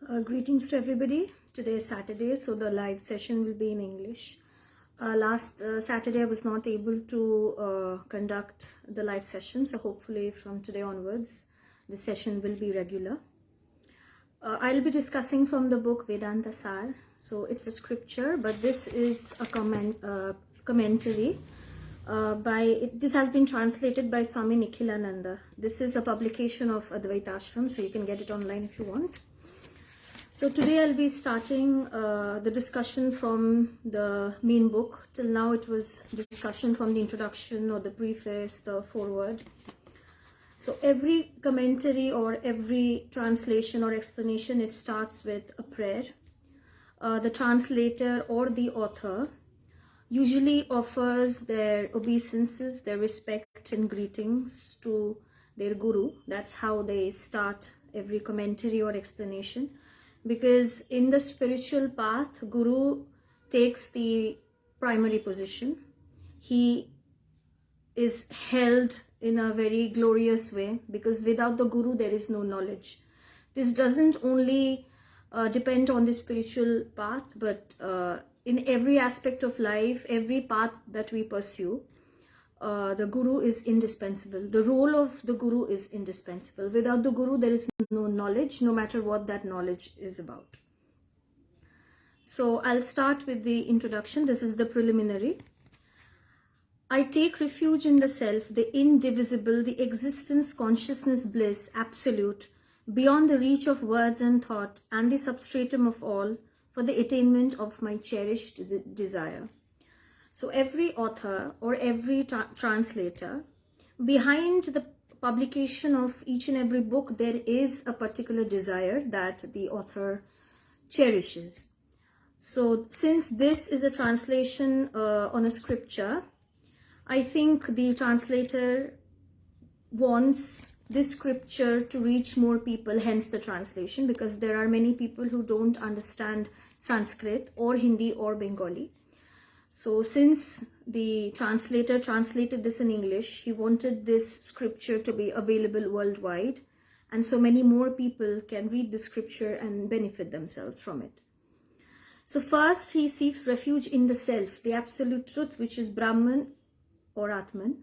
Greetings to everybody. Today is Saturday, so the live session will be in English. Last Saturday I was not able to conduct the live session, so hopefully from today onwards the session will be regular. I'll be discussing from the book Vedanta Sar. So it's a scripture, but this is a commentary this has been translated by Swami Nikhilananda. This is a publication of Advaita Ashram, so you can get it online if you want. So today I'll be starting the discussion from the main book. Till now it was discussion from the introduction or the preface, the foreword. So every commentary or every translation or explanation, it starts with a prayer. The translator or the author usually offers their obeisances, their respect and greetings to their guru. That's how they start every commentary or explanation. Because in the spiritual path, Guru takes the primary position. He is held in a very glorious way, because without the Guru, there is no knowledge. This doesn't only depend on the spiritual path, but in every aspect of life, every path that we pursue, the Guru is indispensable. The role of the Guru is indispensable. Without the Guru, there is no knowledge, no matter what that knowledge is about. So I'll start with the introduction. This is the preliminary. I take refuge in the self, the indivisible, the existence, consciousness, bliss, absolute, beyond the reach of words and thought, and the substratum of all, for the attainment of my cherished desire. So every author or every translator, behind the publication of each and every book, there is a particular desire that the author cherishes. So since this is a translation on a scripture, I think the translator wants this scripture to reach more people, hence the translation, because there are many people who don't understand Sanskrit or Hindi or Bengali. So since the translator translated this in English, he wanted this scripture to be available worldwide, and so many more people can read the scripture and benefit themselves from it. So first he seeks refuge in the self, the absolute truth, which is Brahman or Atman.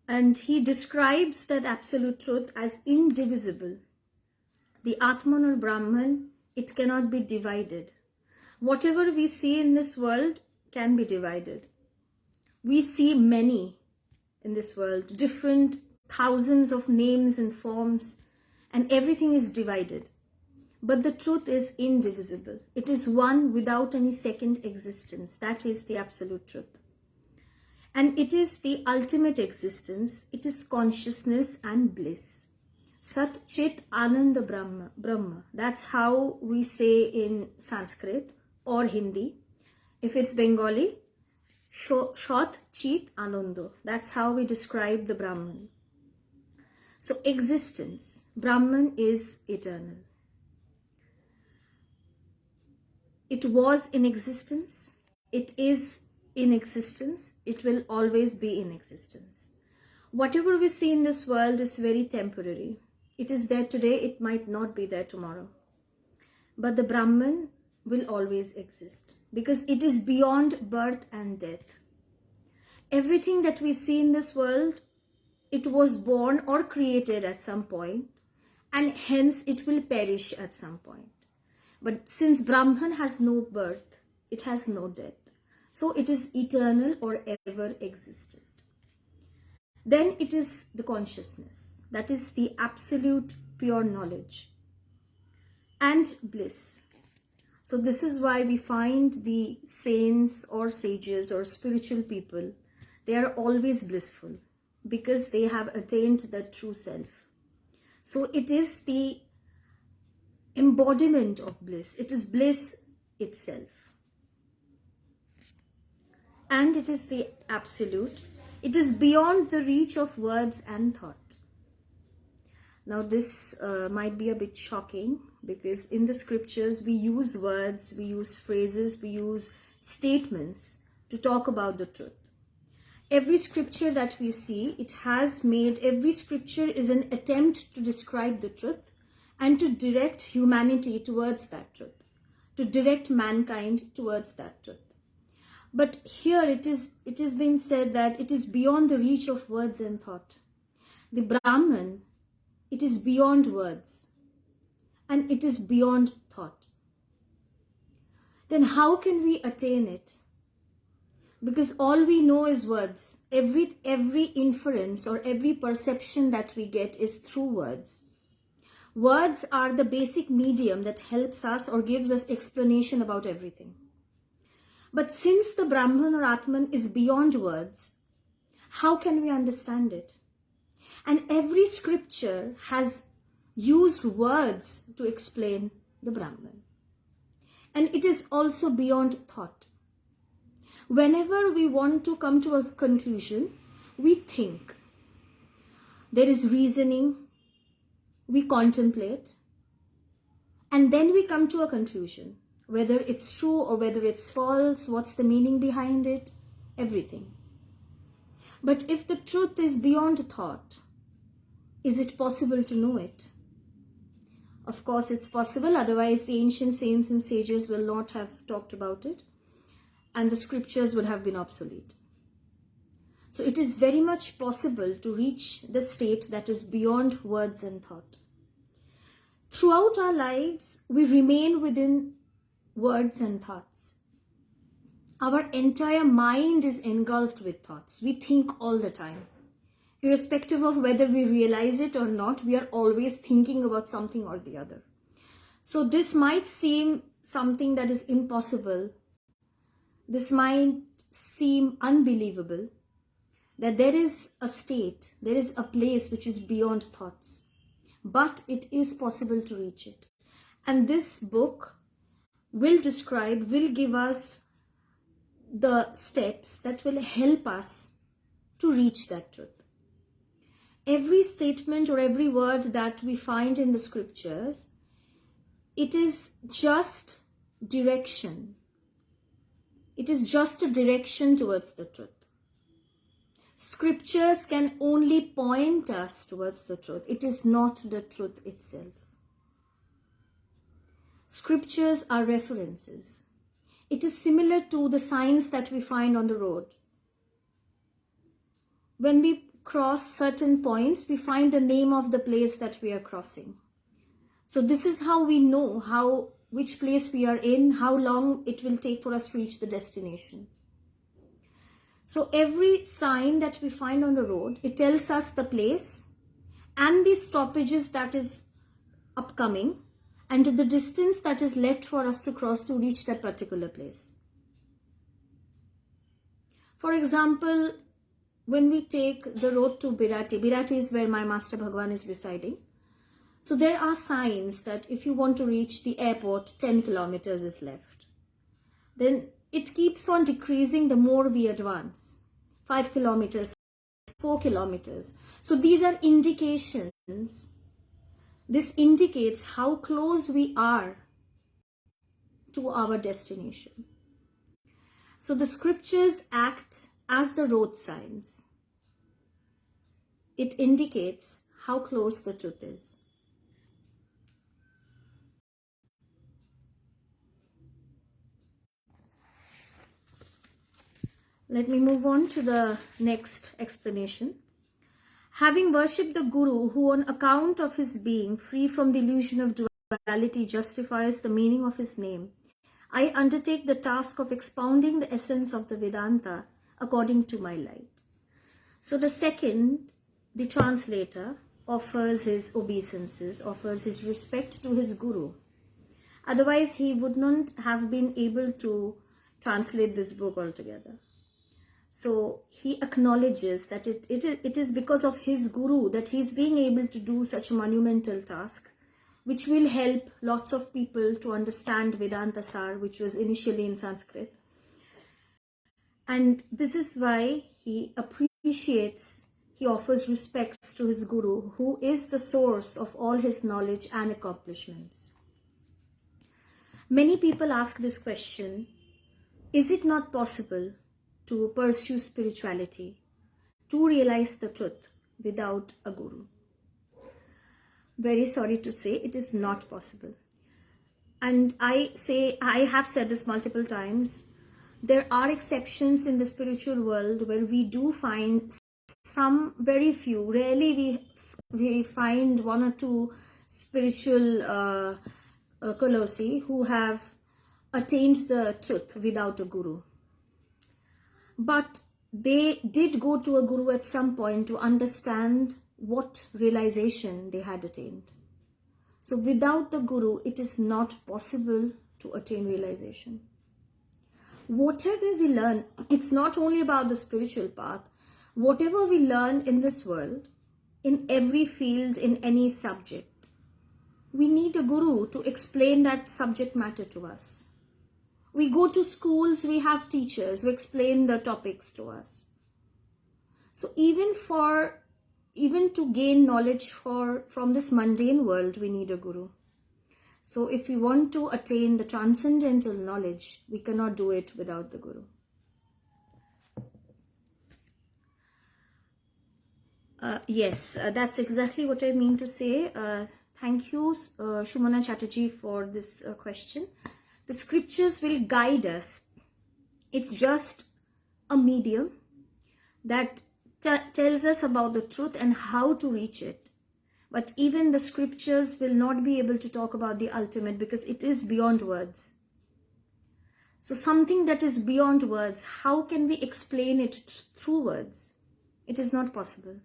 And he describes that absolute truth as indivisible. The Atman or Brahman, it cannot be divided. Whatever we see in this world can be divided. We see many in this world, different thousands of names and forms, and everything is divided. But the truth is indivisible. It is one without any second existence. That is the absolute truth. And it is the ultimate existence. It is consciousness and bliss. Sat Chit Ananda Brahma. That's how we say in Sanskrit or Hindi. If it's Bengali, Shat Chit Ananda. That's how we describe the Brahman. So existence. Brahman is eternal. It was in existence. It is in existence. It will always be in existence. Whatever we see in this world is very temporary. It is there today. It might not be there tomorrow. But the Brahman will always exist, because it is beyond birth and death. Everything that we see in this world, it was born or created at some point, and hence it will perish at some point. But since Brahman has no birth, it has no death. So it is eternal or ever existent. Then it is the consciousness, that is the absolute pure knowledge, and bliss. So this is why we find the saints or sages or spiritual people, they are always blissful, because they have attained the true self. So it is the embodiment of bliss. It is bliss itself. And it is the absolute. It is beyond the reach of words and thought. Now this might be a bit shocking, because in the scriptures we use words, we use phrases, we use statements to talk about the truth. Every scripture that we see, every scripture is an attempt to describe the truth, and to direct humanity towards that truth, to direct mankind towards that truth. But here it is been said that it is beyond the reach of words and thought. The Brahman, it is beyond words and it is beyond thought. Then how can we attain it? Because all we know is words. Every inference or every perception that we get is through words. Words are the basic medium that helps us or gives us explanation about everything. But since the Brahman or Atman is beyond words, how can we understand it? And every scripture has used words to explain the Brahman. And it is also beyond thought. Whenever we want to come to a conclusion, we think. There is reasoning, we contemplate, and then we come to a conclusion. Whether it's true or whether it's false, what's the meaning behind it, everything. But if the truth is beyond thought, is it possible to know it? Of course it's possible, otherwise the ancient saints and sages will not have talked about it and the scriptures would have been obsolete. So it is very much possible to reach the state that is beyond words and thought. Throughout our lives, we remain within words and thoughts. Our entire mind is engulfed with thoughts. We think all the time. Irrespective of whether we realize it or not, we are always thinking about something or the other. So this might seem something that is impossible. This might seem unbelievable, that there is a state, there is a place which is beyond thoughts. But it is possible to reach it. And this book will give us the steps that will help us to reach that truth. Every statement or every word that we find in the scriptures, it is just direction. It is just a direction towards the truth. Scriptures can only point us towards the truth. It is not the truth itself. Scriptures are references. It is similar to the signs that we find on the road. When we cross certain points, we find the name of the place that we are crossing. So this is how we know which place we are in, how long it will take for us to reach the destination. So every sign that we find on the road, it tells us the place and the stoppages that is upcoming and the distance that is left for us to cross to reach that particular place. For example, when we take the road to Birati, Birati is where my Master Bhagwan is residing. So there are signs that if you want to reach the airport, 10 kilometers is left. Then it keeps on decreasing the more we advance. 5 kilometers, 4 kilometers. So these are indications. This indicates how close we are to our destination. So the scriptures act as the road signs. It indicates how close the truth is. Let me move on to the next explanation. Having worshipped the Guru, who on account of his being free from the illusion of duality justifies the meaning of his name, I undertake the task of expounding the essence of the Vedanta according to my light. So the second, the translator, offers his obeisances, offers his respect to his Guru. Otherwise, he would not have been able to translate this book altogether. So he acknowledges that it is because of his Guru that he is being able to do such a monumental task, which will help lots of people to understand Vedanta Sar, which was initially in Sanskrit. And this is why he offers respects to his Guru, who is the source of all his knowledge and accomplishments. Many people ask this question, is it not possible to pursue spirituality, to realize the truth without a Guru? very sorry to say, it is not possible. And I have said this multiple times, there are exceptions in the spiritual world where we do find some, very few, rarely we find one or two spiritual colossi who have attained the truth without a guru. But they did go to a guru at some point to understand what realization they had attained. So without the guru, it is not possible to attain realization. Whatever we learn, it's not only about the spiritual path. Whatever we learn in this world, in every field, in any subject, we need a guru to explain that subject matter to us. We go to schools, we have teachers who explain the topics to us. So even to gain knowledge from this mundane world, we need a guru. So if we want to attain the transcendental knowledge, we cannot do it without the guru. Yes, that's exactly what I mean to say. Thank you, Shumana Chatterjee, for this question. The scriptures will guide us. It's just a medium that tells us about the truth and how to reach it. But even the scriptures will not be able to talk about the ultimate because it is beyond words. So something that is beyond words, how can we explain it through words? It is not possible.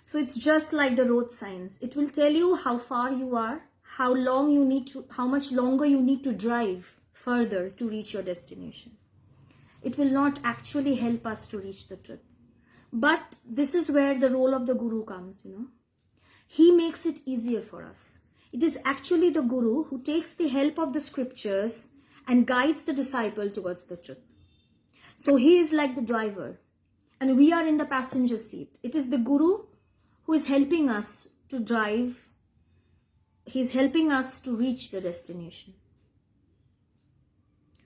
So it's just like the road signs. It will tell you how far you are, how much longer you need to drive further to reach your destination. It will not actually help us to reach the truth. But this is where the role of the guru comes, He makes it easier for us. It is actually the guru who takes the help of the scriptures and guides the disciple towards the truth. So he is like the driver and we are in the passenger seat. It is the guru who is helping us to drive. He's helping us to reach the destination.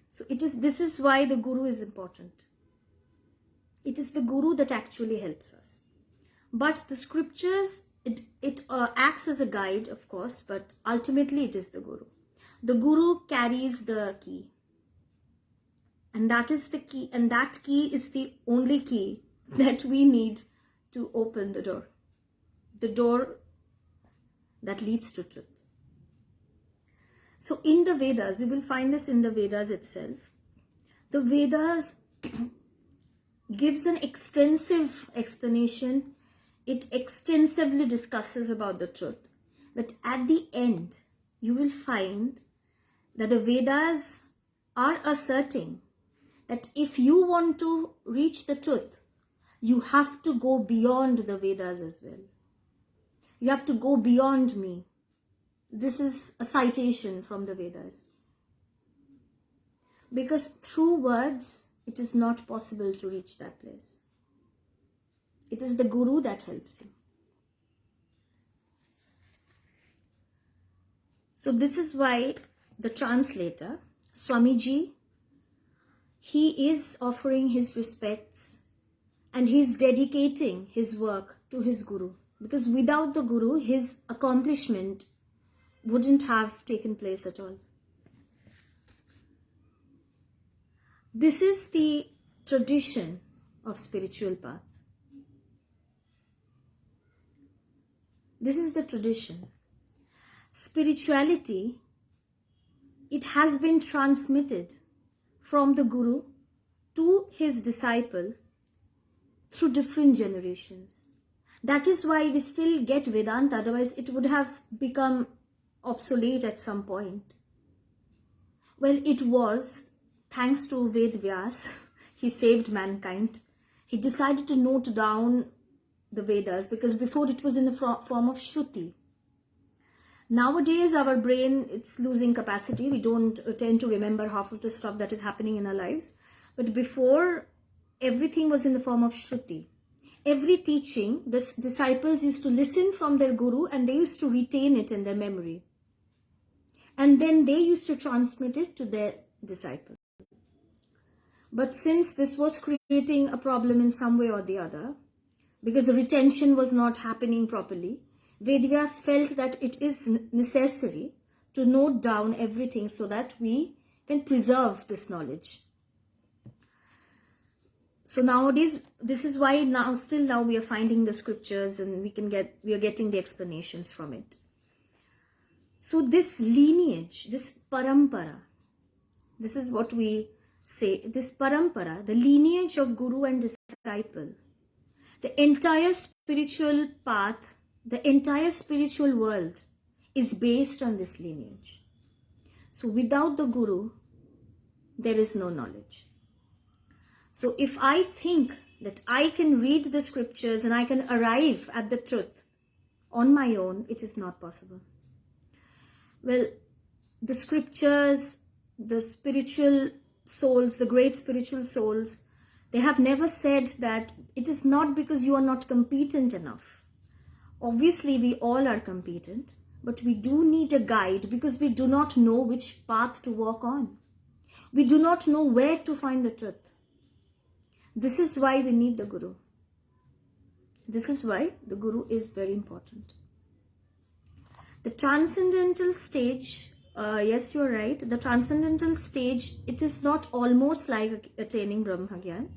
So this is why the guru is important. It is the guru that actually helps us. But the scriptures, it acts as a guide, of course, but ultimately it is the guru. The guru carries the key. And that is the key, and that key is the only key that we need to open the door. The door that leads to truth. So in the Vedas, you will find this in the Vedas itself. The Vedas gives an extensive explanation. It extensively discusses about the truth. But at the end, you will find that the Vedas are asserting that if you want to reach the truth, you have to go beyond the Vedas as well. You have to go beyond me. This is a citation from the Vedas. Because through words, it is not possible to reach that place. It is the guru that helps you. So this is why the translator, Swamiji, he is offering his respects and he is dedicating his work to his guru. Because without the guru, his accomplishment wouldn't have taken place at all. This is the tradition of spiritual path. This is the tradition. Spirituality, it has been transmitted from the guru to his disciple through different generations. That is why we still get Vedanta, otherwise it would have become obsolete at some point. Well, it was, thanks to Ved Vyas, he saved mankind. He decided to note down the Vedas because before it was in the form of Shruti. Nowadays, our brain, it's losing capacity. We don't tend to remember half of the stuff that is happening in our lives. But before, everything was in the form of Shruti. Every teaching, the disciples used to listen from their guru and they used to retain it in their memory. And then they used to transmit it to their disciple. But since this was creating a problem in some way or the other, because the retention was not happening properly, Vedyas felt that it is necessary to note down everything so that we can preserve this knowledge. So nowadays, this is why still now we are finding the scriptures and we are getting the explanations from it. So this lineage, this parampara, this is what we say, this parampara, the lineage of guru and disciple, the entire spiritual path, the entire spiritual world is based on this lineage. So without the guru, there is no knowledge. So if I think that I can read the scriptures and I can arrive at the truth on my own, it is not possible. Well, the scriptures, the spiritual souls, the great spiritual souls, they have never said that it is not because you are not competent enough. Obviously, we all are competent, but we do need a guide because we do not know which path to walk on. We do not know where to find the truth. This is why we need the Guru. This is why the Guru is very important. The transcendental stage, yes, you're right. The transcendental stage, it is not almost like attaining Brahmagyan.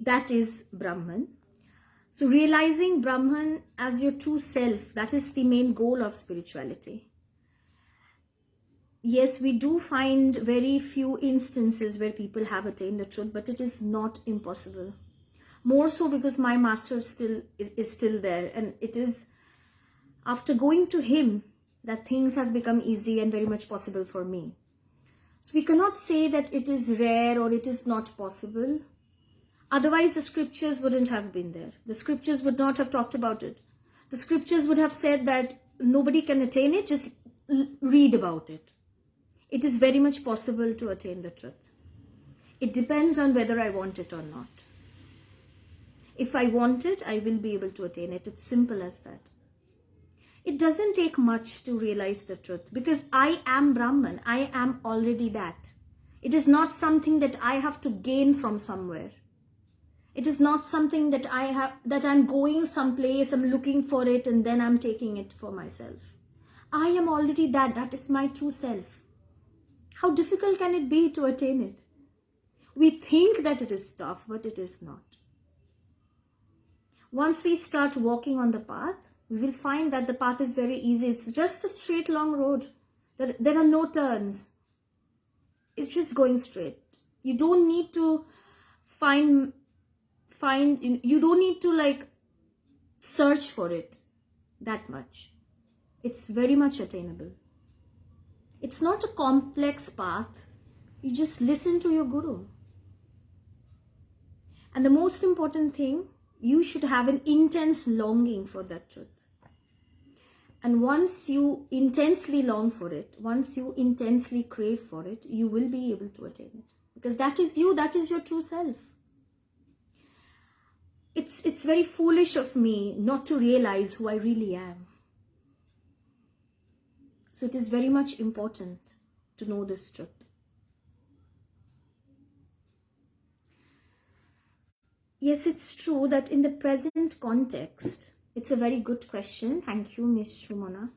That is Brahman. So realizing Brahman as your true self, that is the main goal of spirituality. Yes, we do find very few instances where people have attained the truth, but it is not impossible. More so because my master is still there, and it is after going to him that things have become easy and very much possible for me. So we cannot say that it is rare or it is not possible. Otherwise, the scriptures wouldn't have been there. The scriptures would not have talked about it. The scriptures would have said that nobody can attain it, just read about it. It is very much possible to attain the truth. It depends on whether I want it or not. If I want it, I will be able to attain it. It's simple as that. It doesn't take much to realize the truth because I am Brahman. I am already that. It is not something that I have to gain from somewhere. It is not something that I'm going someplace, I'm looking for it and then I'm taking it for myself. I am already that. That is my true self. How difficult can it be to attain it? We think that it is tough, but it is not. Once we start walking on the path, we will find that the path is very easy. It's just a straight long road. There are no turns. It's just going straight. You don't need to you don't need to search for it that much. It's very much attainable. It's not a complex path. You just listen to your Guru. And the most important thing, you should have an intense longing for that truth. And once you intensely long for it, once you intensely crave for it, you will be able to attain it. Because that is you, that is your true self. It's very foolish of me not to realize who I really am. So it is very much important to know this truth. Yes, it's true that in the present context, it's a very good question. Thank you, Ms. Shumana.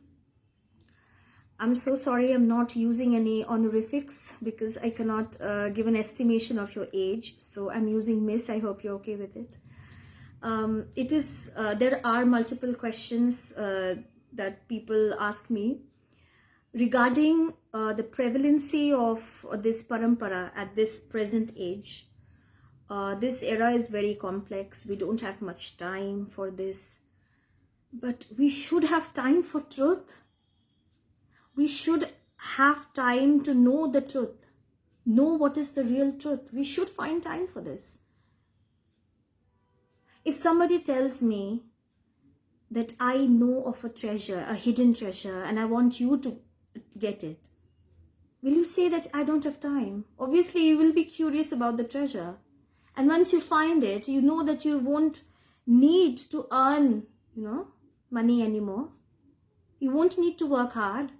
I'm so sorry I'm not using any honorifics because I cannot give an estimation of your age. So I'm using Miss. I hope you're okay with it. There are multiple questions that people ask me regarding the prevalency of this parampara at this present age. This era is very complex. We don't have much time for this. But we should have time for truth. We should have time to know the truth. Know what is the real truth. We should find time for this. If somebody tells me that I know of a treasure, a hidden treasure, and I want you to get it, will you say that I don't have time? Obviously, you will be curious about the treasure. And once you find it, you know that you won't need to earn, money anymore. You won't need to work hard.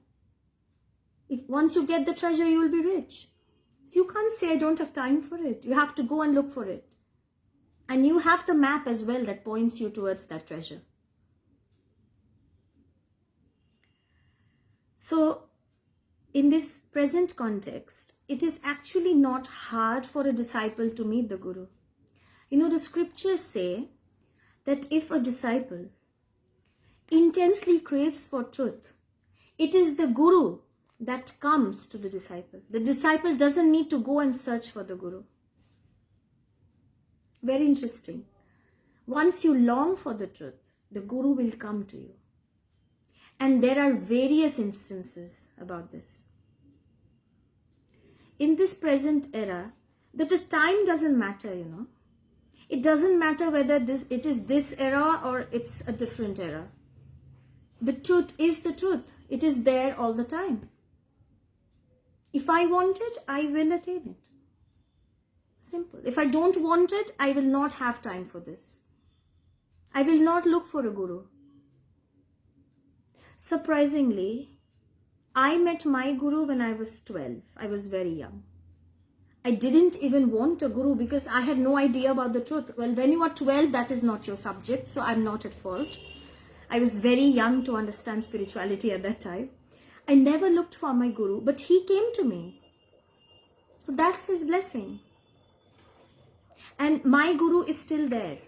Once you get the treasure, you will be rich. So you can't say I don't have time for it. You have to go and look for it. And you have the map as well that points you towards that treasure. So in this present context, it is actually not hard for a disciple to meet the Guru. You know, the scriptures say that if a disciple intensely craves for truth, it is the Guru that comes to the disciple. The disciple doesn't need to go and search for the Guru. Very interesting. Once you long for the truth, the Guru will come to you. And there are various instances about this. In this present era, that the time doesn't matter, you know. It doesn't matter whether it is this era or it's a different era. The truth is the truth. It is there all the time. If I want it, I will attain it. Simple. If I don't want it, I will not have time for this. I will not look for a Guru. Surprisingly, I met my Guru when I was 12. I was very young. I didn't even want a Guru because I had no idea about the truth. Well, when you are 12, that is not your subject, so I'm not at fault. I was very young to understand spirituality at that time. I never looked for my Guru, but he came to me. So that's his blessing. And my Guru is still there.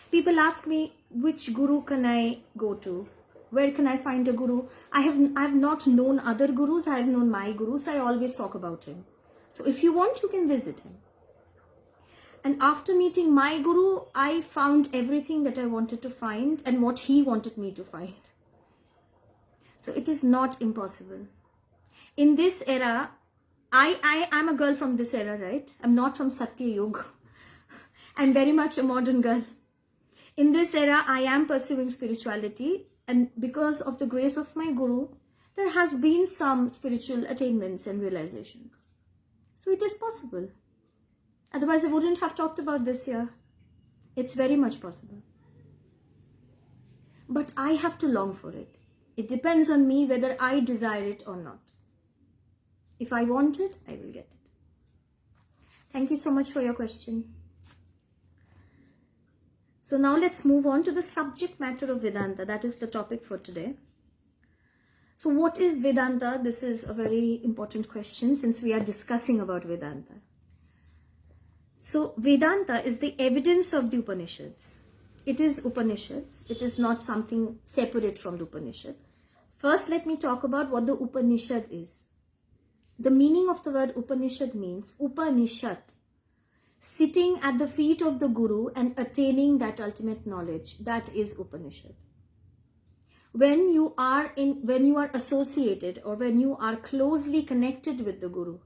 People ask me, which Guru can I go to? Where can I find a Guru? I have not known other Gurus. I have known my Guru, so I always talk about him. So if you want, you can visit him. And after meeting my Guru, I found everything that I wanted to find and what he wanted me to find. So it is not impossible. In this era, I am a girl from this era, right? I'm not from Satya Yuga. I'm very much a modern girl. In this era, I am pursuing spirituality, and because of the grace of my Guru, there has been some spiritual attainments and realizations. So it is possible. Otherwise, I wouldn't have talked about this here. It's very much possible. But I have to long for it. It depends on me whether I desire it or not. If I want it, I will get it. Thank you so much for your question. So now let's move on to the subject matter of Vedanta. That is the topic for today. So what is Vedanta? This is a very important question since we are discussing about Vedanta. So Vedanta is the evidence of the Upanishads. It is Upanishads. It is not something separate from the Upanishad. First, let me talk about what the Upanishad is. The meaning of the word Upanishad means Upanishad, sitting at the feet of the Guru and attaining that ultimate knowledge. That is Upanishad. When you are associated or when you are closely connected with the Guru,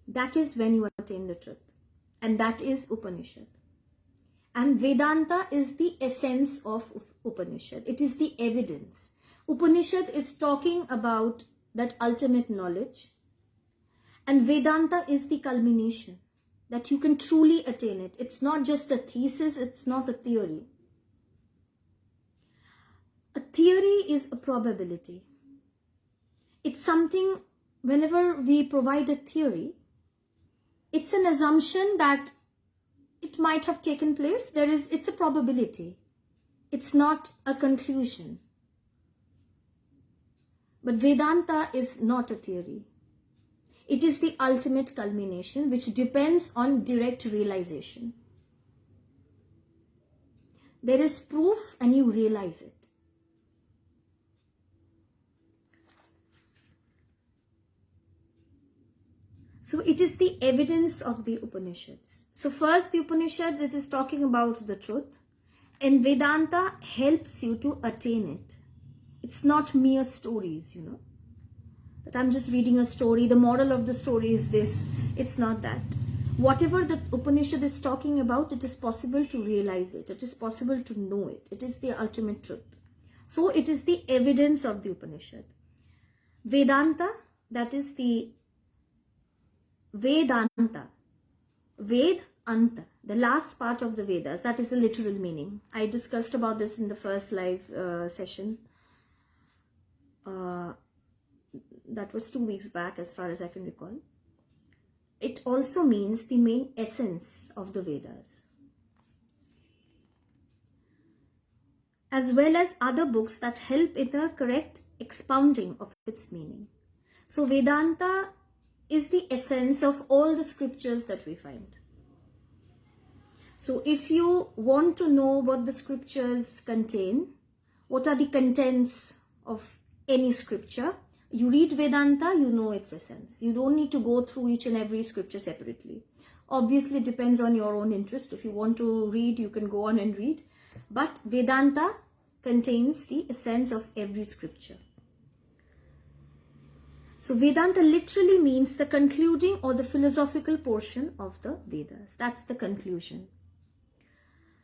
that is when you attain the truth. And that is Upanishad. And Vedanta is the essence of Upanishad. It is the evidence. Upanishad is talking about that ultimate knowledge. And Vedanta is the culmination, that you can truly attain it. It's not just a thesis, it's not a theory. A theory is a probability. It's something, whenever we provide a theory, it's an assumption that it might have taken place. It's a probability. It's not a conclusion. But Vedanta is not a theory. It is the ultimate culmination which depends on direct realization. There is proof and you realize it. So it is the evidence of the Upanishads. So first the Upanishads, it is talking about the truth, and Vedanta helps you to attain it. It's not mere stories, you know, that I'm just reading a story, the moral of the story is this. It's not that. Whatever the Upanishad is talking about, it is possible to realize it. It is possible to know it. It is the ultimate truth. So it is the evidence of the Upanishad. Vedanta, that is the Vedanta, Vedanta, the last part of the Vedas, that is the literal meaning. I discussed about this in the first live session. That was 2 weeks back as far as I can recall. It also means the main essence of the Vedas, as well as other books that help in the correct expounding of its meaning. So Vedanta is the essence of all the scriptures that we find. So if you want to know what the scriptures contain, what are the contents of any scripture, you read Vedanta, you know its essence. You don't need to go through each and every scripture separately. Obviously, it depends on your own interest. If you want to read, you can go on and read. But Vedanta contains the essence of every scripture. So Vedanta literally means the concluding or the philosophical portion of the Vedas. That's the conclusion.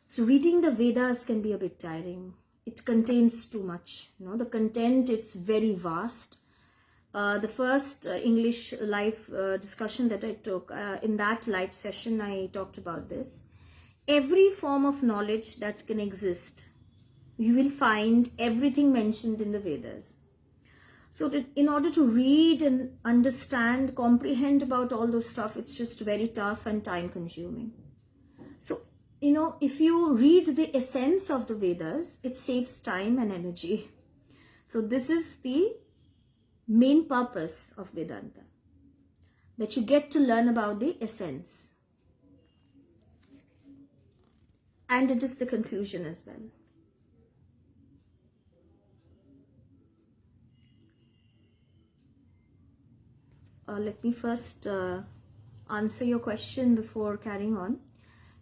So reading the Vedas can be a bit tiring. It contains too much. The content, it's very vast. The first English live discussion that I took, in that live session, I talked about this. Every form of knowledge that can exist, you will find everything mentioned in the Vedas. So that in order to read and understand, comprehend about all those stuff, it's just very tough and time consuming. So, if you read the essence of the Vedas, it saves time and energy. So this is the main purpose of Vedanta, that you get to learn about the essence. And it is the conclusion as well. Let me first answer your question before carrying on.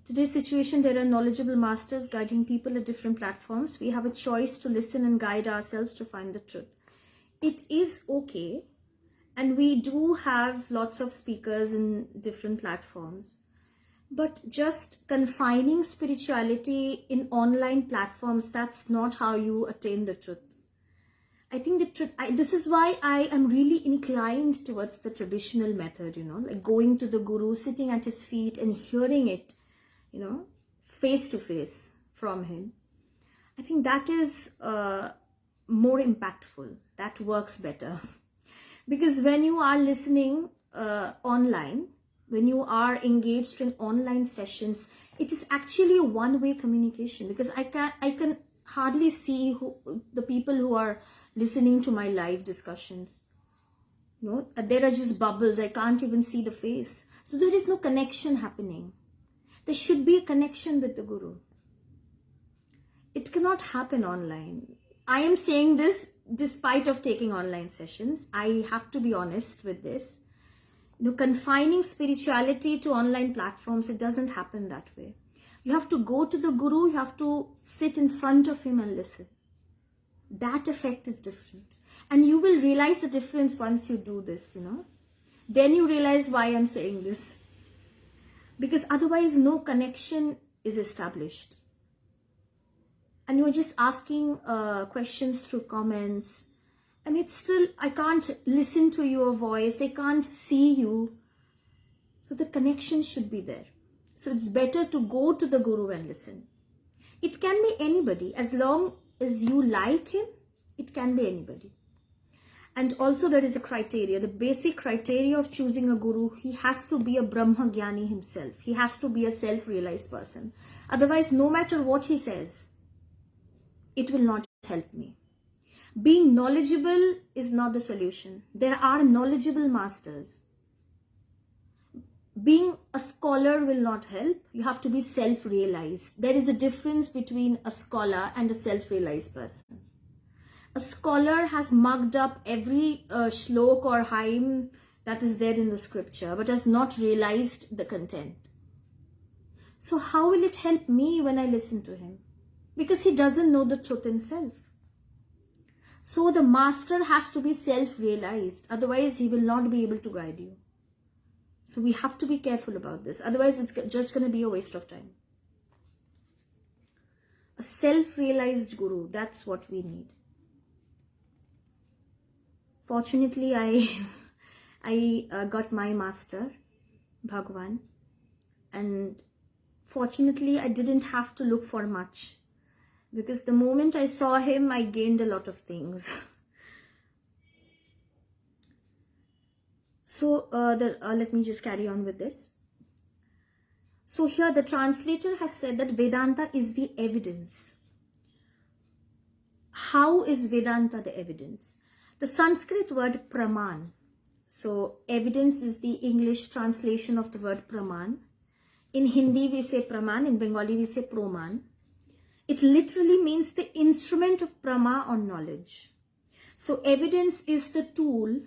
Today's situation, there are knowledgeable masters guiding people at different platforms. We have a choice to listen and guide ourselves to find the truth. It is okay, and we do have lots of speakers in different platforms, but just confining spirituality in online platforms, that's not how you attain the truth. I think the truth, this is why I am really inclined towards the traditional method, like going to the guru, sitting at his feet and hearing it, face to face from him. I think that is more impactful. That works better. Because when you are listening online, when you are engaged in online sessions, it is actually a one-way communication, because I can hardly see the people who are listening to my live discussions. There are just bubbles. I can't even see the face. So there is no connection happening. There should be a connection with the guru. It cannot happen online. I am saying this despite of taking online sessions. I have to be honest with this. Confining spirituality to online platforms, it doesn't happen that way. You have to go to the guru, you have to sit in front of him and listen. That effect is different. And you will realize the difference once you do this, Then you realize why I'm saying this. Because otherwise no connection is established. And you're just asking questions through comments. And it's still, I can't listen to your voice. I can't see you. So the connection should be there. So it's better to go to the guru and listen. It can be anybody. As long as you like him, it can be anybody. And also there is a criteria. The basic criteria of choosing a guru, he has to be a Brahma Jnani himself. He has to be a self-realized person. Otherwise, no matter what he says, it will not help me. Being knowledgeable is not the solution. There are knowledgeable masters. Being a scholar will not help. You have to be self-realized. There is a difference between a scholar and a self-realized person. A scholar has mugged up every shlok or hymn that is there in the scripture, but has not realized the content. So how will it help me when I listen to him? Because he doesn't know the truth himself. So the master has to be self-realized. Otherwise, he will not be able to guide you. So we have to be careful about this. Otherwise, it's just going to be a waste of time. A self-realized guru, that's what we need. Fortunately, I got my master, Bhagwan. And fortunately, I didn't have to look for much. Because the moment I saw him, I gained a lot of things. So let me just carry on with this. So here the translator has said that Vedanta is the evidence. How is Vedanta the evidence? The Sanskrit word praman. So evidence is the English translation of the word praman. In Hindi we say praman, in Bengali we say proman. It literally means the instrument of prama or knowledge. So evidence is the tool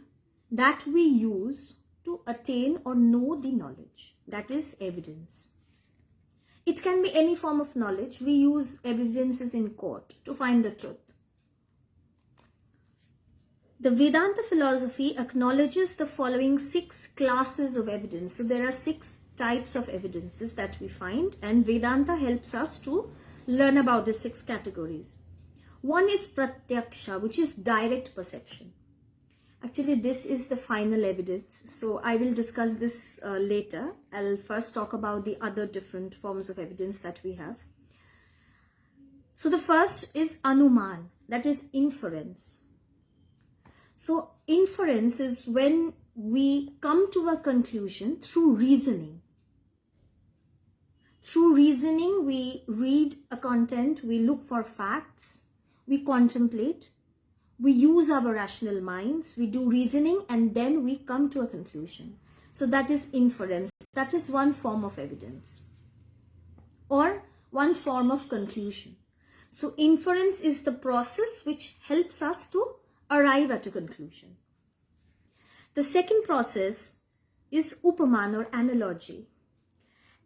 that we use to attain or know the knowledge. That is evidence. It can be any form of knowledge. We use evidences in court to find the truth. The Vedanta philosophy acknowledges the following 6 classes of evidence. So there are 6 types of evidences that we find, and Vedanta helps us to learn about the 6 categories. One is pratyaksha, which is direct perception. Actually, this is the final evidence. So I will discuss this later. I'll first talk about the other different forms of evidence that we have. So the first is anuman, that is inference. So inference is when we come to a conclusion through reasoning. Through reasoning, we read a content, we look for facts, we contemplate, we use our rational minds, we do reasoning, and then we come to a conclusion. So that is inference. That is one form of evidence or one form of conclusion. So inference is the process which helps us to arrive at a conclusion. The second process is upaman or analogy.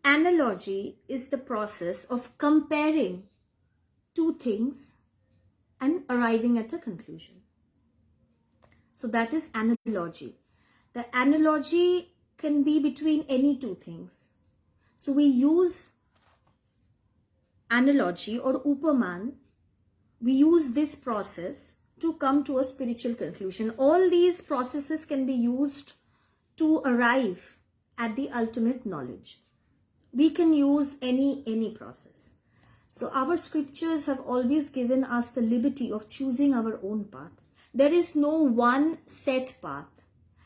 Analogy is the process of comparing two things and arriving at a conclusion. So that is analogy. The analogy can be between any two things. So we use analogy or upaman. We use this process to come to a spiritual conclusion. All these processes can be used to arrive at the ultimate knowledge. We can use any process. So our scriptures have always given us the liberty of choosing our own path. There is no one set path.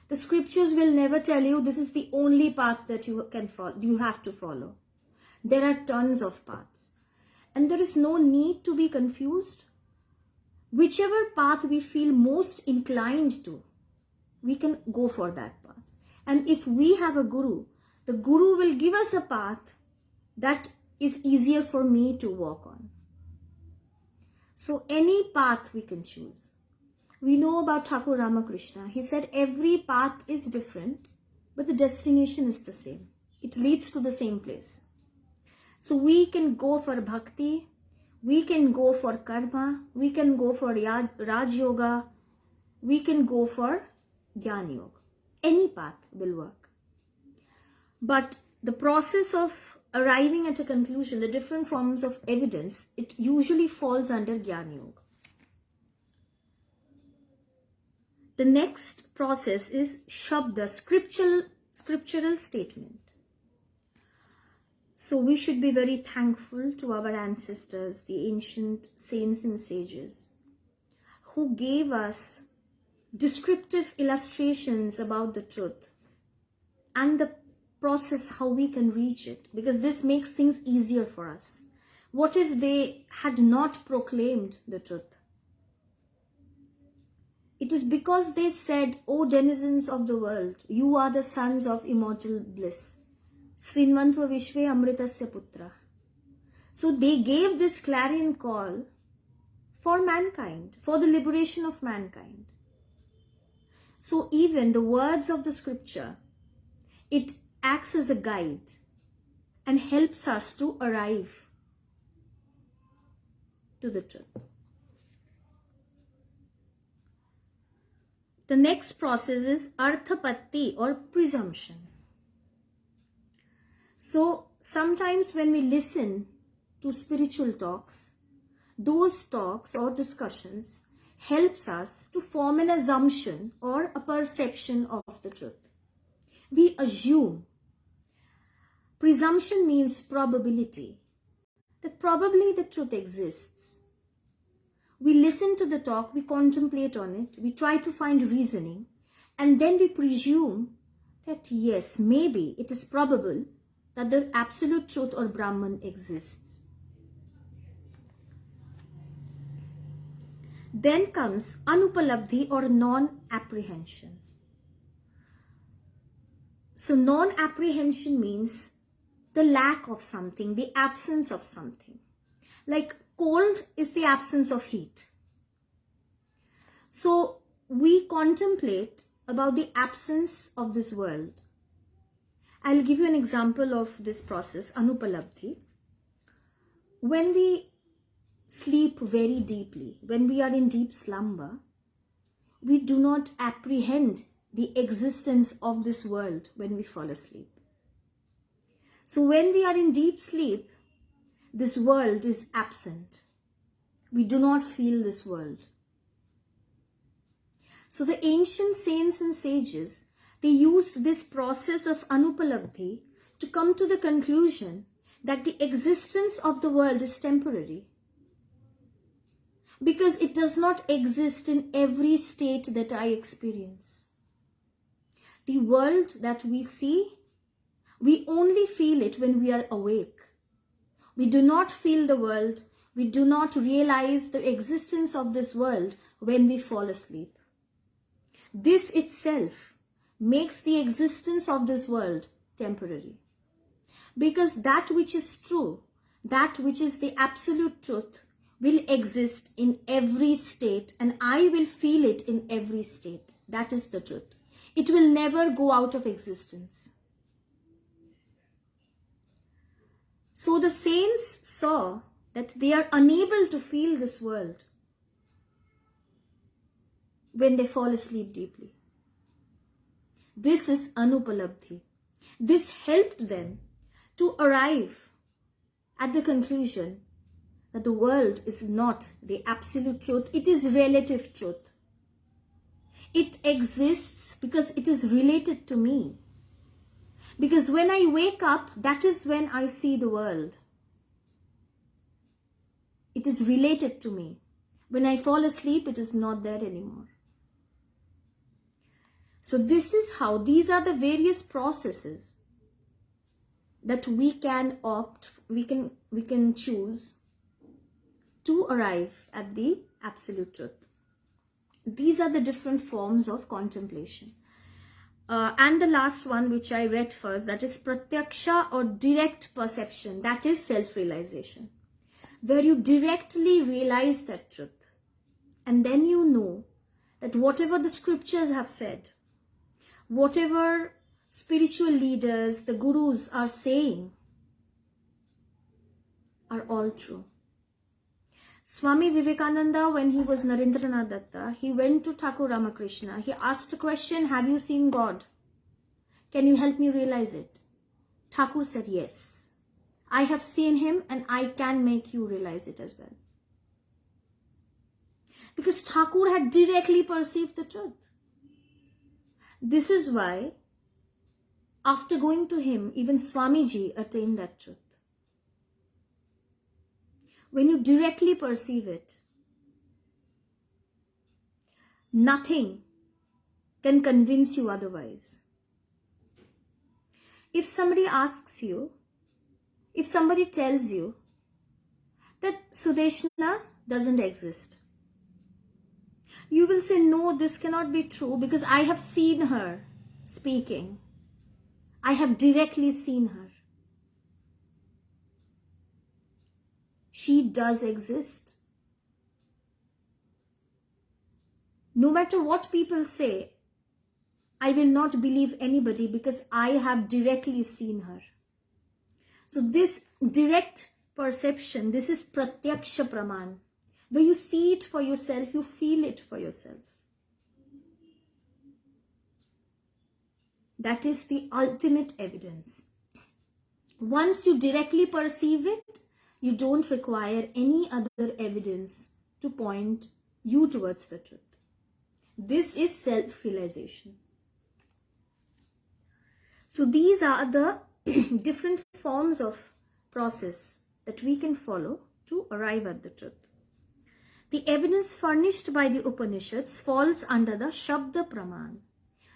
The scriptures will never tell you this is the only path that you can follow, you have to follow. There are tons of paths. And there is no need to be confused. Whichever path we feel most inclined to, we can go for that path. And if we have a guru, the guru will give us a path that is easier for me to walk on. So any path we can choose. We know about Thakur Ramakrishna. He said every path is different, but the destination is the same. It leads to the same place. So we can go for bhakti, we can go for karma, we can go for Raj Yoga, we can go for Jnana Yoga. Any path will work. But the process of arriving at a conclusion, the different forms of evidence, it usually falls under Jnana Yoga. The next process is Shabda, scriptural statement. So we should be very thankful to our ancestors, the ancient saints and sages, who gave us descriptive illustrations about the truth and the process how we can reach it, because this makes things easier for us. What if they had not proclaimed the truth? It is because they said, "O denizens of the world, you are the sons of immortal bliss. Srinvantva Vishve Amritasya Putra." So they gave this clarion call for mankind, for the liberation of mankind. So even the words of the scripture, it acts as a guide and helps us to arrive to the truth. The next process is arthapatti or presumption. So sometimes when we listen to spiritual talks, those talks or discussions helps us to form an assumption or a perception of the truth. We assume. Presumption means probability, that probably the truth exists. We listen to the talk, we contemplate on it, we try to find reasoning, and then we presume that yes, maybe it is probable that the absolute truth or Brahman exists. Then comes anupalabdhi or non-apprehension. So non-apprehension means the lack of something, the absence of something. Like cold is the absence of heat. So we contemplate about the absence of this world. I'll give you an example of this process, anupalabdhi. When we sleep very deeply, when we are in deep slumber, we do not apprehend the existence of this world when we fall asleep. So when we are in deep sleep, this world is absent. We do not feel this world. So the ancient saints and sages, they used this process of anupalabdhi to come to the conclusion that the existence of the world is temporary, because it does not exist in every state that I experience. The world that we see, we only feel it when we are awake. We do not feel the world, we do not realize the existence of this world when we fall asleep. This itself makes the existence of this world temporary. Because that which is true, that which is the absolute truth, will exist in every state, and I will feel it in every state. That is the truth. It will never go out of existence. So the saints saw that they are unable to feel this world when they fall asleep deeply. This is anupalabdhi. This helped them to arrive at the conclusion that the world is not the absolute truth, it is relative truth. It exists because it is related to me. Because when I wake up, that is when I see the world. It is related to me. When I fall asleep, it is not there anymore. So this is how, these are the various processes that we can opt, we can choose to arrive at the absolute truth. These are the different forms of contemplation. And the last one, which I read first, that is pratyaksha or direct perception, that is self-realization, where you directly realize that truth. And then you know that whatever the scriptures have said, whatever spiritual leaders, the gurus are saying, are all true. Swami Vivekananda, when he was Narendranath Datta, he went to Thakur Ramakrishna. He asked a question, have you seen God? Can you help me realize it? Thakur said, yes. I have seen him and I can make you realize it as well. Because Thakur had directly perceived the truth. This is why, after going to him, even Swamiji attained that truth. When you directly perceive it, nothing can convince you otherwise. If somebody asks you, if somebody tells you that Sudeshna doesn't exist, you will say, no, this cannot be true because I have seen her speaking. I have directly seen her. She does exist. No matter what people say, I will not believe anybody because I have directly seen her. So this direct perception, this is pratyaksha praman, where you see it for yourself, you feel it for yourself. That is the ultimate evidence. Once you directly perceive it, you don't require any other evidence to point you towards the truth. This is self-realization. So these are the different forms of process that we can follow to arrive at the truth. The evidence furnished by the Upanishads falls under the Shabda Praman.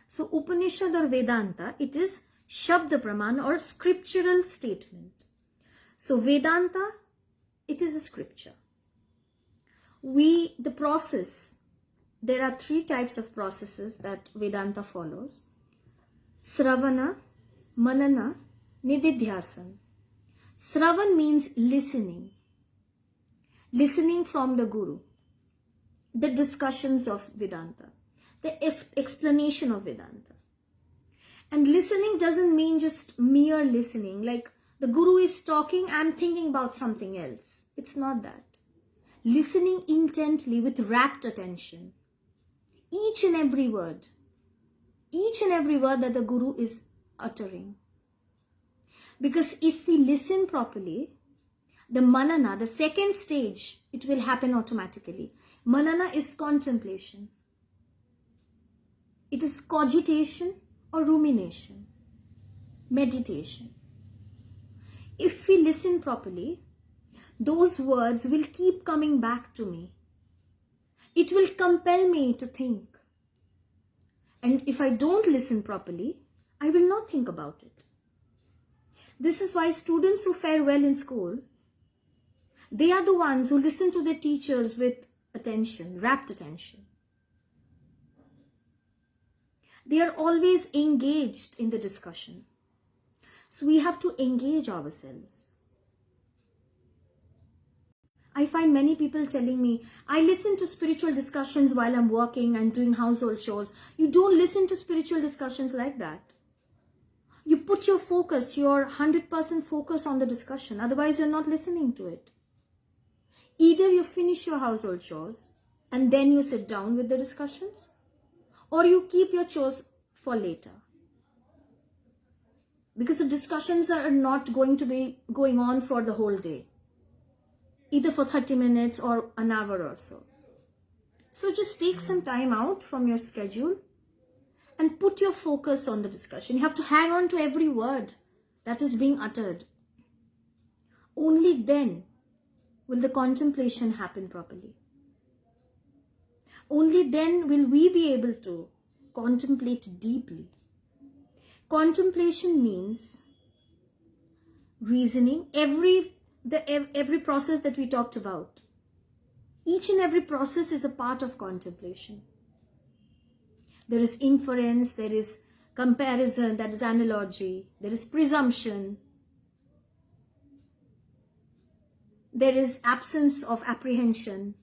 So Upanishad or Vedanta, it is Shabda Praman or scriptural statement. So Vedanta, it is a scripture. The process, there are 3 types of processes that Vedanta follows. Sravana, Manana, Nididhyasana. Sravan means listening. Listening from the Guru. The discussions of Vedanta. The explanation of Vedanta. And listening doesn't mean just mere listening. Like the Guru is talking, I'm thinking about something else. It's not that. Listening intently with rapt attention. Each and every word that the Guru is uttering. Because if we listen properly, the manana, the second stage, it will happen automatically. Manana is contemplation. It is cogitation or rumination, meditation. If we listen properly, those words will keep coming back to me. It will compel me to think. And if I don't listen properly, I will not think about it. This is why students who fare well in school, they are the ones who listen to their teachers with attention, rapt attention. They are always engaged in the discussion. So we have to engage ourselves. I find many people telling me, I listen to spiritual discussions while I'm working and doing household chores. You don't listen to spiritual discussions like that. You put your focus, your 100% focus on the discussion. Otherwise, you're not listening to it. Either you finish your household chores and then you sit down with the discussions, or you keep your chores for later. Because the discussions are not going to be going on for the whole day. Either for 30 minutes or an hour or so. So just take some time out from your schedule and put your focus on the discussion. You have to hang on to every word that is being uttered. Only then will the contemplation happen properly. Only then will we be able to contemplate deeply. Contemplation means reasoning. Every process that we talked about, each and every process is a part of contemplation. There is inference, there is comparison, that is analogy, there is presumption, there is absence of apprehension.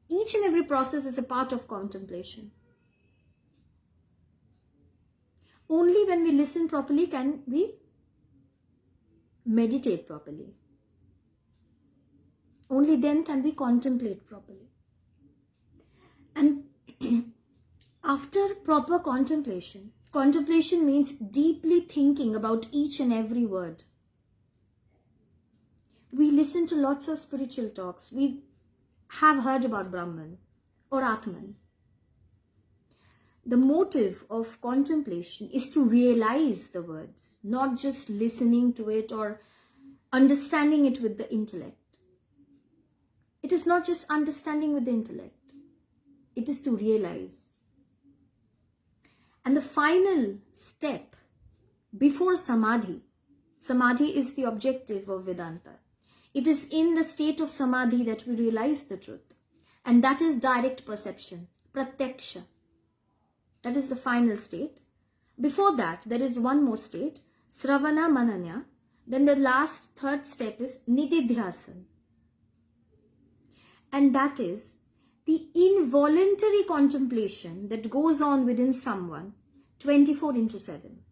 Each and every process is a part of contemplation. Only when we listen properly can we meditate properly. Only then can we contemplate properly. And after proper contemplation, contemplation means deeply thinking about each and every word. We listen to lots of spiritual talks. We have heard about Brahman or Atman. The motive of contemplation is to realize the words, not just listening to it or understanding it with the intellect. It is not just understanding with the intellect. It is to realize. And the final step before samadhi, samadhi is the objective of Vedanta. It is in the state of samadhi that we realize the truth. And that is direct perception, pratyaksha. That is the final state. Before that, there is one more state, sravana mananya. Then the last, third step is nididhyasana. And that is the involuntary contemplation that goes on within someone 24/7.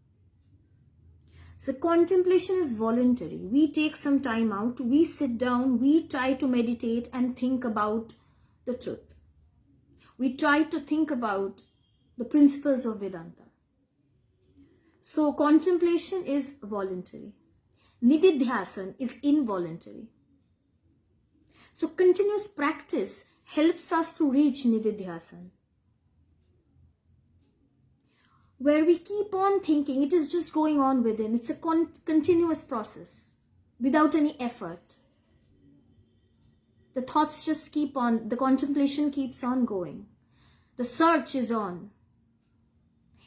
So contemplation is voluntary. We take some time out, we sit down, we try to meditate and think about the truth. We try to think about the principles of Vedanta. So contemplation is voluntary. Nididhyasana is involuntary. So continuous practice helps us to reach Nididhyasana, where we keep on thinking. It is just going on within. It's a continuous process without any effort. The thoughts just keep on, the contemplation keeps on going. The search is on.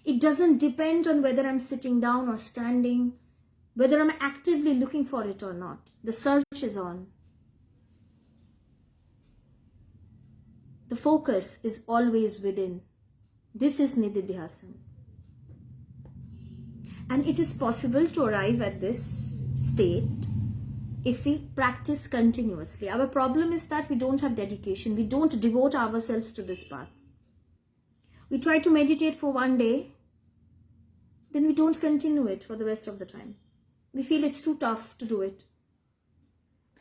It doesn't depend on whether I'm sitting down or standing, whether I'm actively looking for it or not. The search is on. The focus is always within. This is Nididhyasana. And it is possible to arrive at this state if we practice continuously. Our problem is that we don't have dedication. We don't devote ourselves to this path. We try to meditate for one day, then we don't continue it for the rest of the time. We feel it's too tough to do it.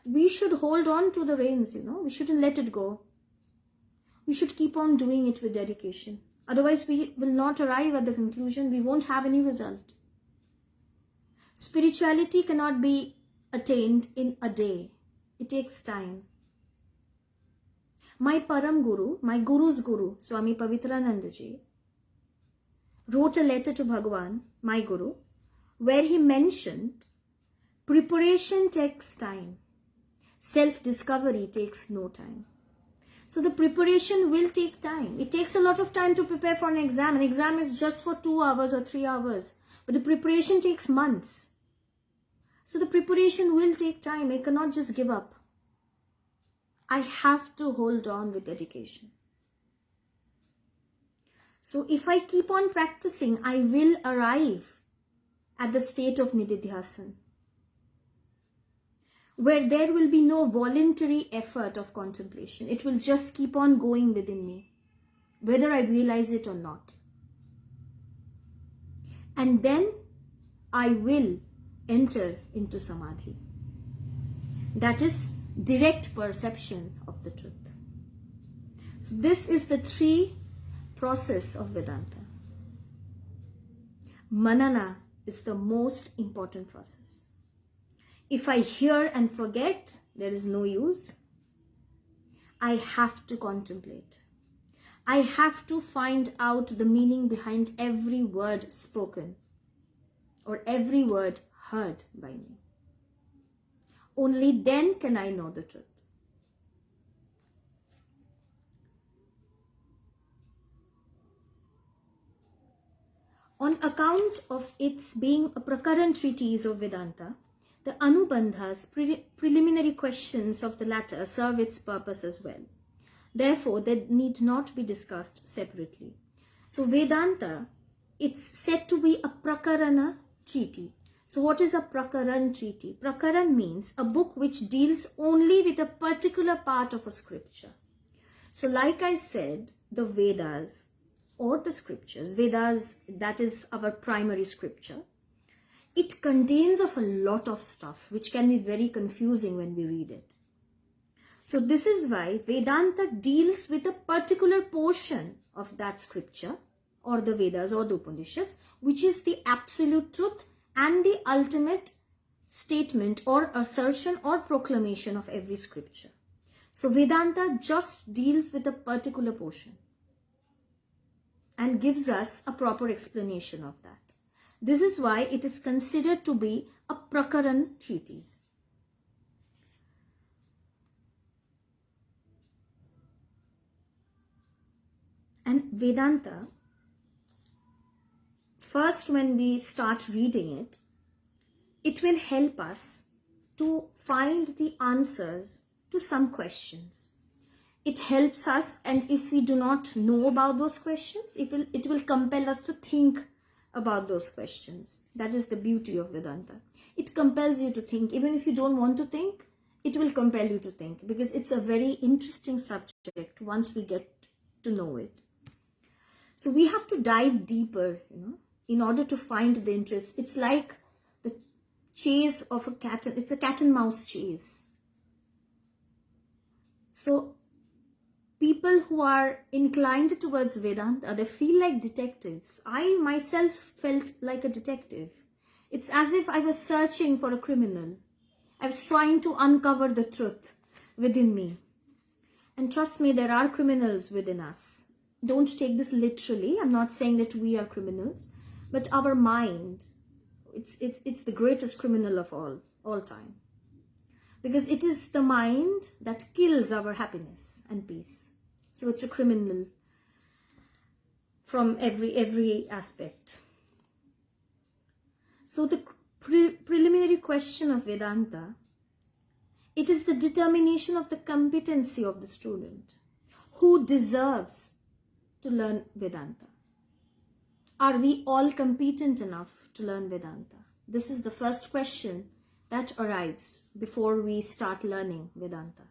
We should hold on to the reins, we shouldn't let it go. We should keep on doing it with dedication. Otherwise, we will not arrive at the conclusion. We won't have any result. Spirituality cannot be attained in a day. It takes time. My Param Guru, my Guru's Guru, Swami Pavitranandaji, wrote a letter to Bhagwan, my Guru, where he mentioned preparation takes time. Self-discovery takes no time. So the preparation will take time. It takes a lot of time to prepare for an exam. An exam is just for 2 hours or 3 hours. But the preparation takes months. So the preparation will take time. I cannot just give up. I have to hold on with dedication. So if I keep on practicing, I will arrive at the state of Nididhyasana, where there will be no voluntary effort of contemplation. It will just keep on going within me, whether I realize it or not. And then I will enter into Samadhi. That is direct perception of the truth. So this is the 3 process of Vedanta. Manana is the most important process. If I hear and forget, there is no use. I have to contemplate. I have to find out the meaning behind every word spoken or every word heard by me. Only then can I know the truth. On account of its being a Prakaran treatise of Vedanta, the Anubandhas, preliminary questions of the latter, serve its purpose as well. Therefore, they need not be discussed separately. So Vedanta, it's said to be a Prakarana treaty. So what is a Prakaran treaty? Prakaran means a book which deals only with a particular part of a scripture. So like I said, the Vedas or the scriptures, Vedas, that is our primary scripture, it contains of a lot of stuff which can be very confusing when we read it. So this is why Vedanta deals with a particular portion of that scripture or the Vedas or the Upanishads, which is the absolute truth and the ultimate statement or assertion or proclamation of every scripture. So Vedanta just deals with a particular portion and gives us a proper explanation of that. This is why it is considered to be a Prakaran treatise. And Vedanta, first when we start reading it, it will help us to find the answers to some questions. It helps us, and if we do not know about those questions, it will compel us to think about those questions. That is the beauty of Vedanta. It compels you to think. Even if you don't want to think, it will compel you to think, because it's a very interesting subject once we get to know it. So we have to dive deeper, in order to find the interest. It's like the chase of a cat. It's a cat and mouse chase. So people who are inclined towards Vedanta, they feel like detectives. I myself felt like a detective. It's as if I was searching for a criminal. I was trying to uncover the truth within me. And trust me, there are criminals within us. Don't take this literally. I'm not saying that we are criminals, but our mind, it's the greatest criminal of all time. Because it is the mind that kills our happiness and peace. So it's a criminal from every aspect. So the preliminary question of Vedanta, it is the determination of the competency of the student. who deserves to learn Vedanta? Are we all competent enough to learn Vedanta? This is the first question that arrives before we start learning Vedanta.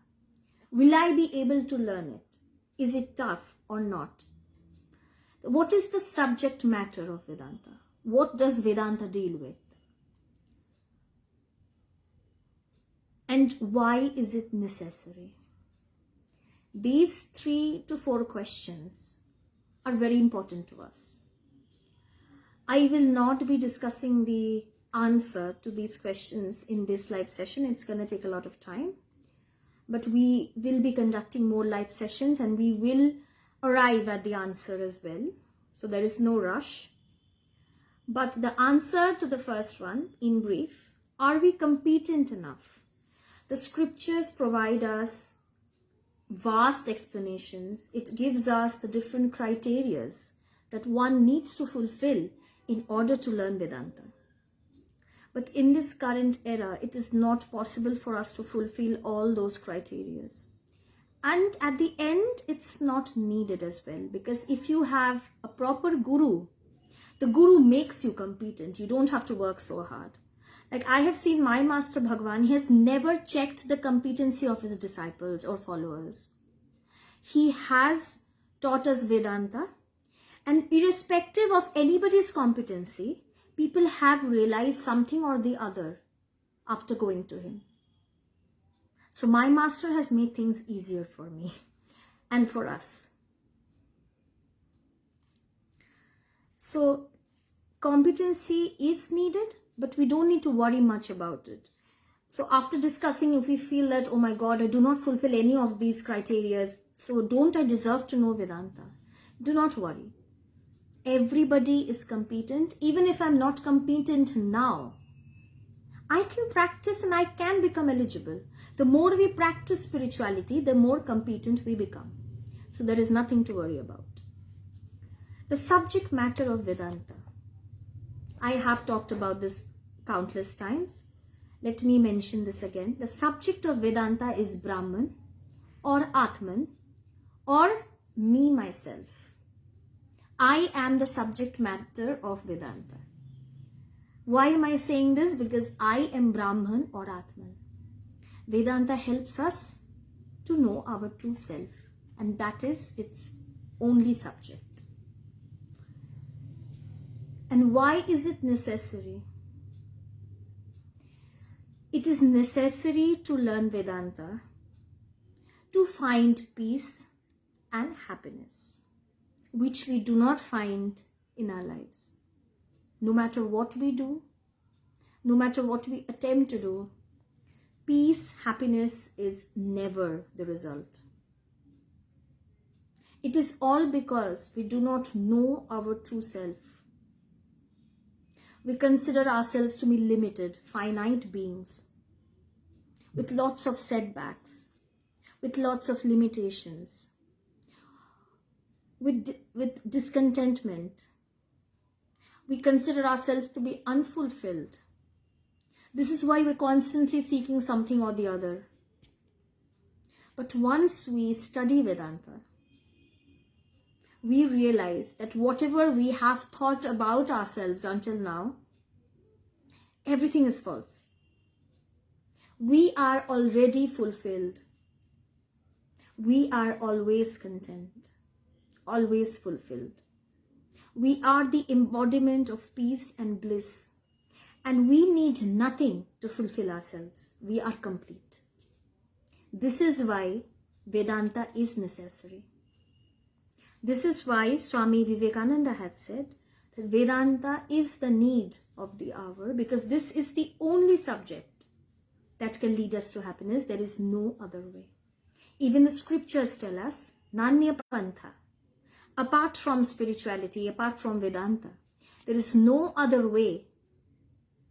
Will I be able to learn it? Is it tough or not? What is the subject matter of Vedanta? What does Vedanta deal with? And why is it necessary? These 3 to 4 questions are very important to us. I will not be discussing the answer to these questions in this live session. It's going to take a lot of time. But we will be conducting more live sessions and we will arrive at the answer as well. So there is no rush. But the answer to the first one, in brief, are we competent enough? The scriptures provide us vast explanations. It gives us the different criterias that one needs to fulfill in order to learn Vedanta. But in this current era, it is not possible for us to fulfill all those criterias. And at the end, it's not needed as well. Because if you have a proper guru, the guru makes you competent. You don't have to work so hard. Like I have seen my master Bhagwan, he has never checked the competency of his disciples or followers. He has taught us Vedanta, and irrespective of anybody's competency, people have realized something or the other after going to him. So my master has made things easier for me and for us. So competency is needed, but we don't need to worry much about it. So after discussing, if we feel that, oh my God, I do not fulfill any of these criteria, so don't I deserve to know Vedanta? Do not worry. Everybody is competent. Even if I'm not competent now, I can practice and I can become eligible. The more we practice spirituality, the more competent we become. So there is nothing to worry about. The subject matter of Vedanta. I have talked about this countless times. Let me mention this again. The subject of Vedanta is Brahman or Atman or me, myself. I am the subject matter of Vedanta. Why am I saying this? Because I am Brahman or Atman. Vedanta helps us to know our true self, and that is its only subject. And why is it necessary? It is necessary to learn Vedanta to find peace and happiness, which we do not find in our lives. No matter what we do, no matter what we attempt to do, peace, happiness is never the result. It is all because we do not know our true self. We consider ourselves to be limited, finite beings with lots of setbacks, with lots of limitations, with discontentment. We consider ourselves to be unfulfilled. This is why we're constantly seeking something or the other. But once we study Vedanta, we realize that whatever we have thought about ourselves until now, everything is false. We are already fulfilled. We are always content, always fulfilled. We are the embodiment of peace and bliss, and we need nothing to fulfill ourselves. We are complete. This is why Vedanta is necessary. This is why Swami Vivekananda had said that Vedanta is the need of the hour, because this is the only subject that can lead us to happiness. There is no other way. Even the scriptures tell us, Nanya Pantha, apart from spirituality, apart from Vedanta, there is no other way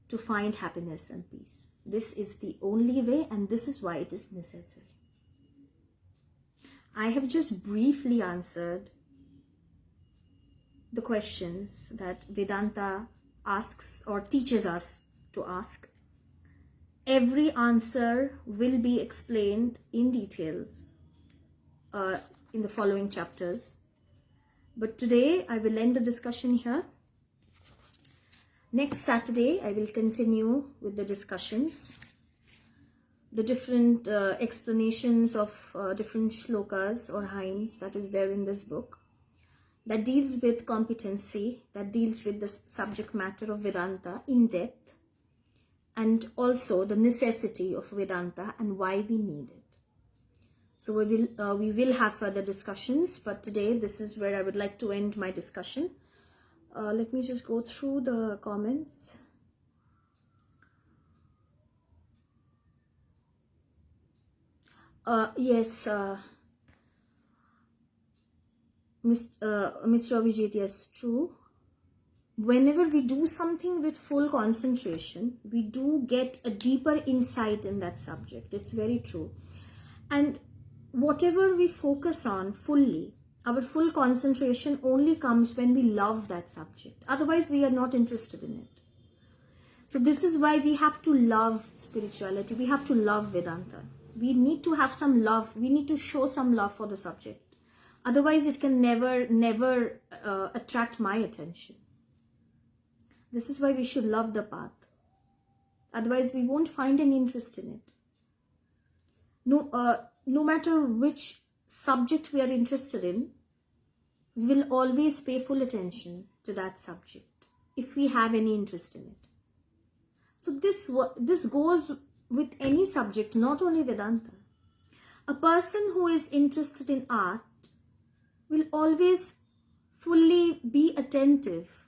to find happiness and peace. This is the only way, and this is why it is necessary. I have just briefly answered the questions that Vedanta asks or teaches us to ask. Every answer will be explained in details in the following chapters. But today I will end the discussion here. Next Saturday I will continue with the discussions, the different explanations of different shlokas or hymns that is there in this book, that deals with competency, that deals with the subject matter of Vedanta in depth, and also the necessity of Vedanta and why we need it. So we will have further discussions, but today this is where I would like to end my discussion. Let me just go through the comments. Yes, Mr. Abhijit, yes, true. Whenever we do something with full concentration, we do get a deeper insight in that subject. It's very true. And whatever we focus on fully, our full concentration only comes when we love that subject. Otherwise, we are not interested in it. So this is why we have to love spirituality. We have to love Vedanta. We need to have some love. We need to show some love for the subject. Otherwise, it can never attract my attention. This is why we should love the path. Otherwise, we won't find any interest in it. No matter which subject we are interested in, we will always pay full attention to that subject if we have any interest in it. So this goes with any subject, not only Vedanta. A person who is interested in art will always fully be attentive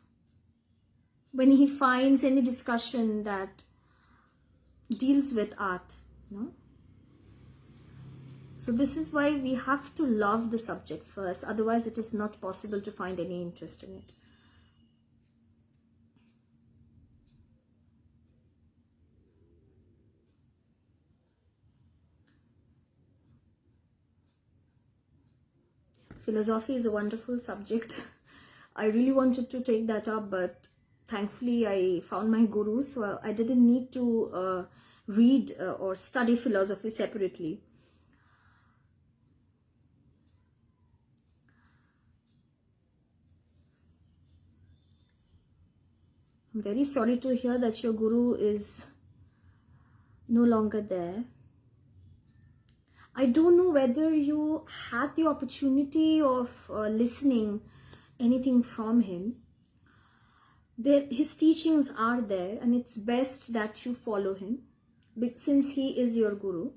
when he finds any discussion that deals with art. No? So this is why we have to love the subject first. Otherwise, it is not possible to find any interest in it. Philosophy is a wonderful subject. I really wanted to take that up, but thankfully I found my guru, so I didn't need to read or study philosophy separately. I'm very sorry to hear that your guru is no longer there. I don't know whether you had the opportunity of listening anything from him. His teachings are there, and it's best that you follow him since he is your guru.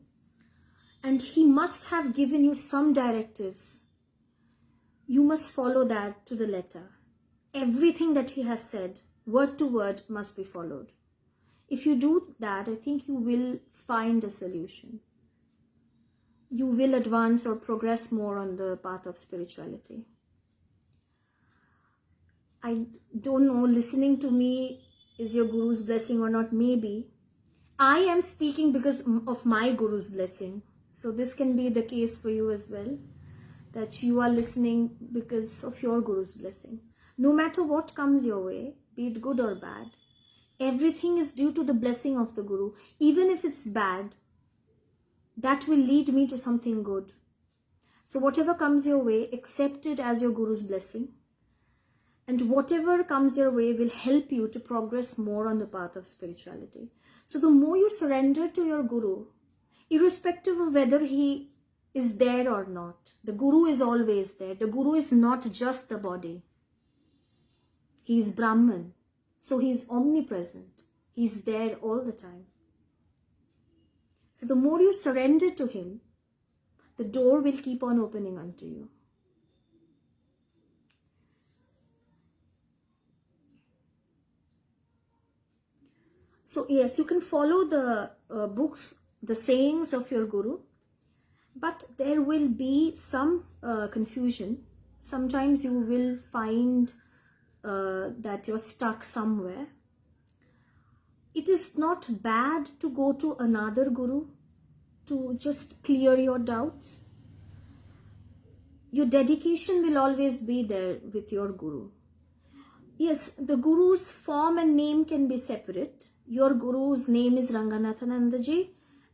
And he must have given you some directives. You must follow that to the letter. Everything that he has said, word to word, must be followed. If you do that, I think you will find a solution. You will advance or progress more on the path of spirituality. I don't know, listening to me is your guru's blessing or not, maybe. I am speaking because of my guru's blessing. So this can be the case for you as well, that you are listening because of your guru's blessing. No matter what comes your way, be it good or bad, everything is due to the blessing of the guru. Even if it's bad, that will lead me to something good. So whatever comes your way, accept it as your guru's blessing. And whatever comes your way will help you to progress more on the path of spirituality. So the more you surrender to your guru, irrespective of whether he is there or not, the guru is always there. The guru is not just the body. He is Brahman. So he is omnipresent. He is there all the time. So the more you surrender to him, the door will keep on opening unto you. So yes, you can follow the books, the sayings of your guru, but there will be some confusion. Sometimes you will find that you're stuck somewhere. It is not bad to go to another guru to just clear your doubts. Your dedication will always be there with your guru. Yes, the guru's form and name can be separate. Your guru's name is Ranganathanandaji,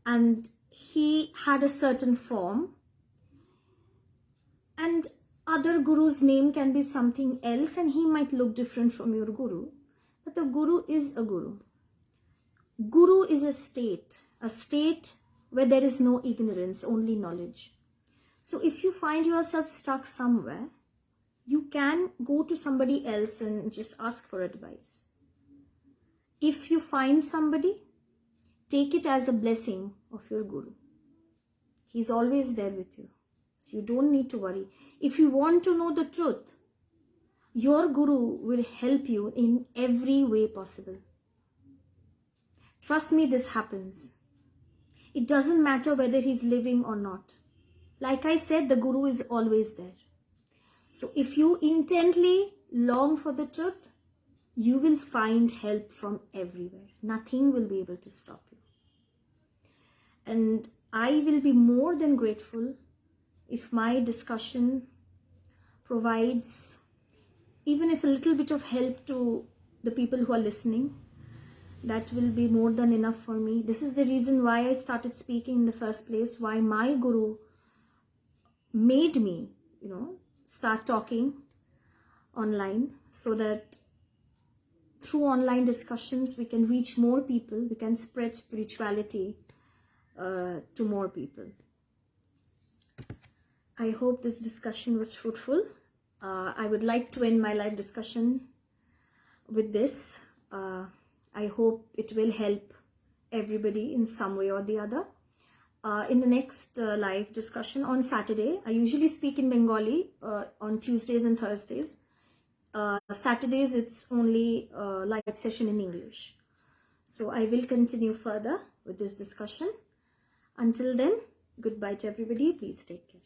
and he had a certain form. And other guru's name can be something else, and he might look different from your guru, but the guru is a guru. Guru is a state where there is no ignorance, only knowledge. So if you find yourself stuck somewhere, you can go to somebody else and just ask for advice. If you find somebody, take it as a blessing of your guru. He's always there with you. So you don't need to worry. If you want to know the truth, your guru will help you in every way possible. Trust me, this happens. It doesn't matter whether he's living or not. Like I said, the guru is always there. So if you intently long for the truth, you will find help from everywhere. Nothing will be able to stop you. And I will be more than grateful if my discussion provides even if a little bit of help to the people who are listening. That will be more than enough for me. This is the reason why I started speaking in the first place, why my guru made me, start talking online, so that through online discussions we can reach more people, we can spread spirituality to more people. I hope this discussion was fruitful. I would like to end my live discussion with this. I hope it will help everybody in some way or the other. In the next live discussion on Saturday, I usually speak in Bengali on Tuesdays and Thursdays. Saturdays, it's only a live session in English. So I will continue further with this discussion. Until then, goodbye to everybody. Please take care.